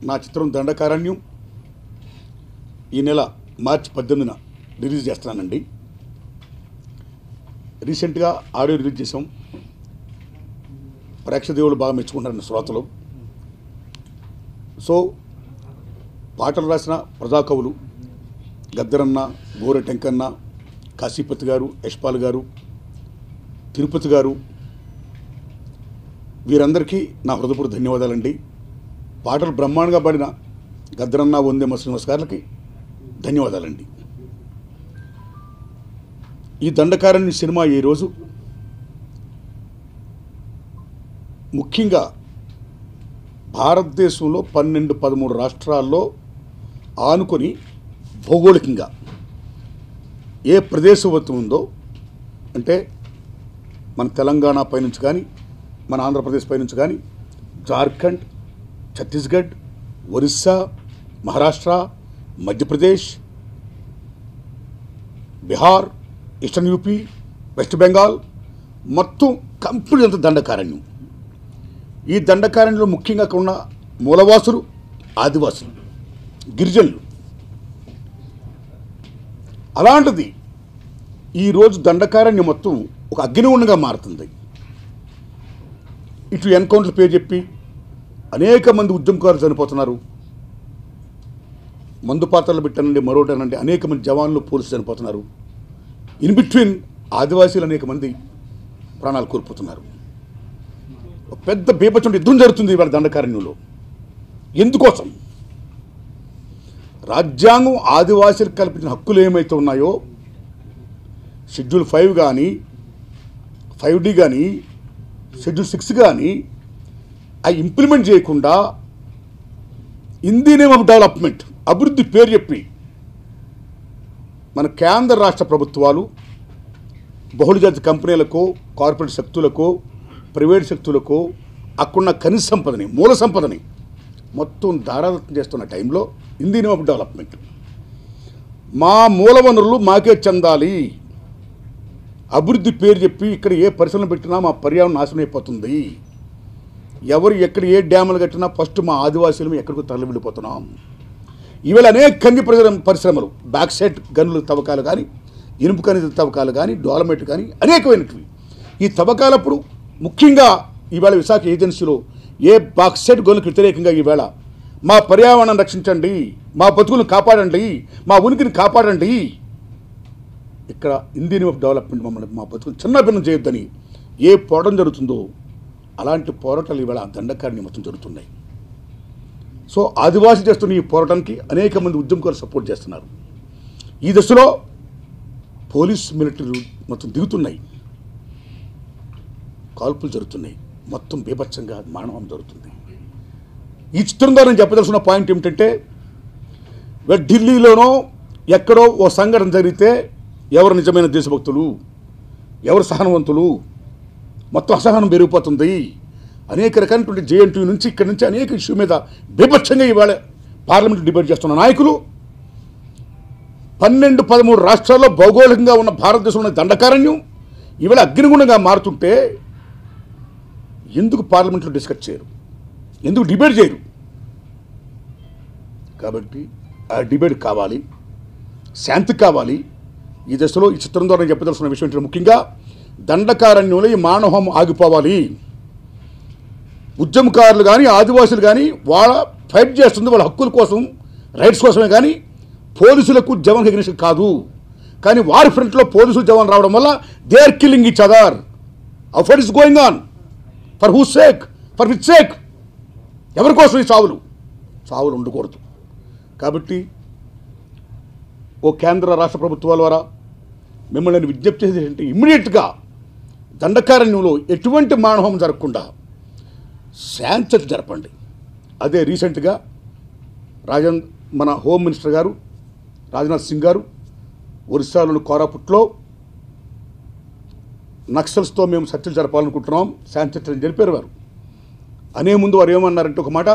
నా చిత్రం దండకారణ్యం ఈ నెల మార్చి 18న రిలీజ్ చేస్తున్నానండి. రీసెంట్గా ఆడియో రిలీజ్ చేసాం. ప్రేక్షదేవులు బాగా మెచ్చుకుంటారని శ్రోతలు. సో పాటలు రాసిన ప్రజాకవులు గద్దరన్న, గోరె టెంకన్న, కాశీపతి గారు, యశ్పాల్ గారు, తిరుపతి గారు, వీరందరికీ నా హృదయపూర్వక ధన్యవాదాలండి. పాటలు బ్రహ్మాండంగా పాడిన గద్దరన్న, వందేమ శ్రీనివాస్ గారికి ధన్యవాదాలండి. ఈ దండకారణ్యం సినిమా ఈరోజు ముఖ్యంగా భారతదేశంలో 12-13 రాష్ట్రాల్లో ఆనుకొని భౌగోళికంగా ఏ ప్రదేశం ఉందో, అంటే మన తెలంగాణ పైనుంచి కానీ, మన ఆంధ్రప్రదేశ్ పైనుంచి కానీ, Jharkhand, Chhattisgarh, Orissa, Maharashtra, Madhya Pradesh, Bihar, eastern UP, west Bengal మొత్తం కంప్లీట్ అంత దండకారణ్యం. ఈ దండకారణ్యంలో ముఖ్యంగా అక్కడ ఉన్న మూలవాసులు, ఆదివాసులు, గిరిజనులు. అలాంటిది ఈరోజు దండకారణ్యం మొత్తం ఒక అగ్నిగుండంగా మారుతుంది. ఇటు ఎన్కౌంటర్ పేరు చెప్పి అనేక మంది ఉద్యమకారులు చనిపోతున్నారు. మందు పాత్రలు పెట్టానండి, మరోటనండి, అనేక మంది జవాన్లు, పోలీసులు చనిపోతున్నారు. ఇన్ బిట్వీన్ ఆదివాసీలు అనేక మంది ప్రాణాలు కోల్పోతున్నారు. పెద్ద బీభత్సమైన యుద్ధం జరుగుతుంది ఇవాళ దండకారణ్యంలో. ఎందుకోసం? రాజ్యాంగం ఆదివాసీలకు కల్పించిన హక్కులు ఏమైతే ఉన్నాయో, షెడ్యూల్ 5 కానీ, 5D కానీ, షెడ్యూల్ 6 కానీ అవి ఇంప్లిమెంట్ చేయకుండా in the name of development, అభివృద్ధి పేరు చెప్పి మన కేంద్ర రాష్ట్ర ప్రభుత్వాలు బహుళజాతి కంపెనీలకు, కార్పొరేట్ శక్తులకు, ప్రైవేట్ శక్తులకు అక్కడున్న ఖనిజ సంపదని, మూల సంపదని మొత్తం దారాదత్తం చేస్తున్న టైంలో in the name of development మా మూల వనరులు మాకే చెందాలి, అభివృద్ధి పేరు చెప్పి ఇక్కడ ఏ పరిశ్రమలు పెట్టినా మా పర్యావరణం నాశనం అయిపోతుంది, ఎవరు ఎక్కడ ఏ డ్యాములు కట్టినా ఫస్ట్ మా ఆదివాసీలు ఎక్కడికో తరలి వెళ్ళిపోతున్నాం. ఇవాళ అనేక ఖనిజ పరిశ్రమలు, బ్యాక్సైట్ గనుల తవ్వకాలు కానీ, ఇనుపు ఖనిజ తవ్వకాలు కానీ, డోలమైట్ కానీ అనేకమైనవి. ఈ తవ్వకాలప్పుడు ముఖ్యంగా ఈవేళ విశాఖ ఏజెన్సీలో ఏ బాక్సైట్ గనులకు వ్యతిరేకంగా ఈవేళ మా పర్యావరణాన్ని రక్షించండి, మా బతుకులను కాపాడండి, మా ఉనికిని కాపాడండి, ఇక్కడ in the name of development మమ్మల్ని మా బతుకులు చిన్నభిన్నం చేయొద్దని ఏ పోరాటం జరుగుతుందో అలాంటి పోరాటాలు ఈవేళ దండకారణ్యం మొత్తం జరుగుతున్నాయి. సో ఆదివాసీ చేస్తున్న ఈ పోరాటానికి అనేక మంది ఉద్యమకారులు సపోర్ట్ చేస్తున్నారు. ఈ దశలో పోలీస్, మిలిటరీ మొత్తం దిగుతున్నాయి, కాల్పులు జరుగుతున్నాయి, మొత్తం బీభత్సంగా మానవం జరుగుతుంది. ఈ చిత్రం ద్వారా నేను చెప్పదలుచుకున్న పాయింట్ ఏమిటంటే, ఢిల్లీలోనో ఎక్కడో ఓ సంఘటన జరిగితే ఎవరు నిజమైన దేశభక్తులు, ఎవరు సహనవంతులు, మొత్తం అసహనం పెరిగిపోతుంది. అనేక రకాలైనటువంటి JNTU నుంచి ఇక్కడి నుంచి అనేక ఇష్యూ మీద బీభత్సంగా ఇవాళ పార్లమెంట్ డిబేట్ చేస్తున్న నాయకులు 12-13 రాష్ట్రాల్లో భౌగోళికంగా ఉన్న భారతదేశంలో దండకారణ్యం ఇవాళ అగ్నిగుండంగా మారుతుంటే ఎందుకు పార్లమెంట్లో డిస్కస్ చేయరు, ఎందుకు డిబేట్ చేయరు? కాబట్టి ఆ డిబేట్ కావాలి, శాంతి కావాలి. ఈ దశలో ఈ చిత్రం ద్వారా చెప్పదలుచుకున్న విషయం ఏంటంటే, ముఖ్యంగా దండకారణ్యంలో ఈ మానవహం ఆగిపోవాలి. ఉద్యమకారులు కానీ, ఆదివాసులు కానీ వాళ్ళ ఫైట్ చేస్తుంది వాళ్ళ హక్కుల కోసం, రైట్స్ కోసమే కానీ పోలీసులకు జవాన్ ఎగ్నిషన్ కాదు. కానీ వారి ఫ్రంట్లో పోలీసులు జవాన్ రావడం వల్ల they are killing each other. What is going on? For who sake? For which sake? ఎవరి కోసం ఈ చావులు ఉండకూడదు. కాబట్టి ఓ కేంద్ర రాష్ట్ర ప్రభుత్వాల ద్వారా మిమ్మల్ని నేను విజ్ఞప్తి చేసేది ఏంటంటే, ఇమ్మీడియట్గా దండకారణ్యంలో ఎటువంటి మానవం జరగకుండా శాంతి జరపండి. అదే రీసెంట్గా మన హోమ్ మినిస్టర్ గారు రాజ్నాథ్ సింగ్ గారు ఒరిస్సాలోని కోరాపుట్లో నక్సల్స్తో మేము చర్చలు జరపాలనుకుంటున్నాం, శాంతి చర్చలు జరిపారు. వారు అనే ముందు వారు ఏమన్నారంటే, ఒక మాట,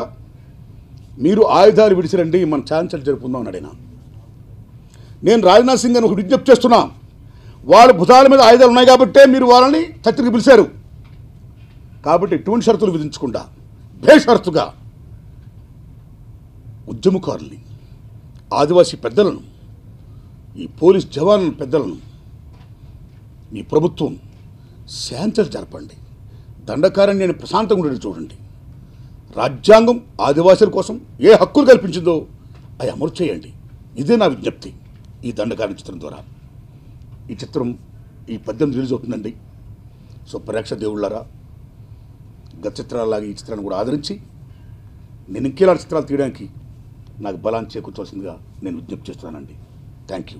మీరు ఆయుధాలు విడిచిరండి, మనం శాంతి చర్చలు జరుపుకుందాం అన్నాడు. నేను రాజ్నాథ్ సింగ్ అని ఒక విజ్ఞప్తి చేస్తున్నా, వాళ్ళ భుజాల మీద ఆయుధాలు ఉన్నాయి కాబట్టే మీరు వాళ్ళని చర్చలకు పిలిచారు. కాబట్టి ఎటువంటి షరతులు విధించకుండా బేషరతుగా ఉద్యమకారుల్ని, ఆదివాసీ పెద్దలను, ఈ పోలీస్ జవాన్ల పెద్దలను మీ ప్రభుత్వం శాంతలు జరపండి. దండకారణ్యాన్ని ప్రశాంతంగా ఉండేది చూడండి. రాజ్యాంగం ఆదివాసుల కోసం ఏ హక్కులు కల్పించిందో అవి అమలు చేయండి. ఇదే నా విజ్ఞప్తి ఈ దండకారణ్య చిత్రం ద్వారా. ఈ చిత్రం ఈ 18 రిలీజ్ అవుతుందండి. సో ప్రేక్షక దేవుళ్ళారా, గత చిత్రాలలాగా ఈ చిత్రాన్ని కూడా ఆదరించి నేను ఇంకేలాంటి చిత్రాలు తీయడానికి నాకు బలాన్ని చేకూర్చవలసిందిగా నేను విజ్ఞప్తి చేస్తున్నానండి. Thank you.